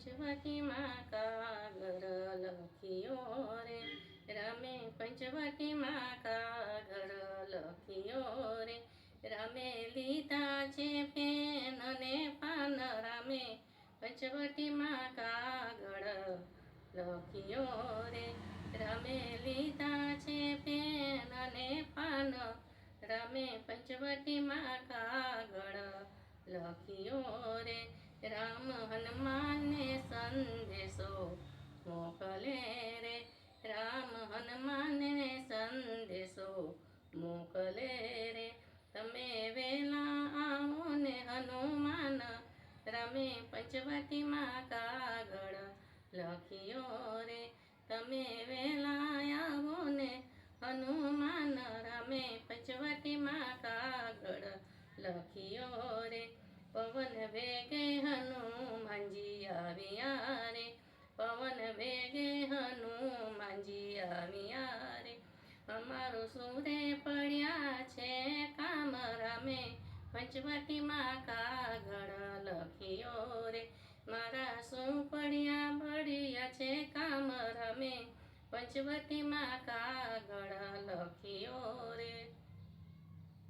પંચવટીમાં કાગળ લખ્યો રે રામે પંચવટીમાં કાગળ લખ્યો રે રામે લીધા છે પેન અને પાન રામે પંચવટીમાં કાગળ લખ્યો રે રામે લીધા છે પેન અને પાન રામે પંચવટીમાં કાગળ લખ્યો રે રામ હનુમાનને સંદેશો મોકલે રે રામ હનુમાનને સંદેશો મોકલે રે તમે વેલા આવો ને હનુમાન રામે પંચવટીમાં કાગળ લખ્યો રે તમે વેલા આવો ને હનુમાન રામે પંચવટીમાં કાગળ લખ્યો રે પવન વેગે હનુમાનજી આવ્યા રે પવન વેગે હનુમાનજી આવ્યા રે અમારું સુરે પડ્યા છે કામ રામે પંચવટીમાં કાગળ લખ્યો રે મારા શું પડ્યા છે કામ રામે પંચવટીમાં કાગળ લખ્યો રે।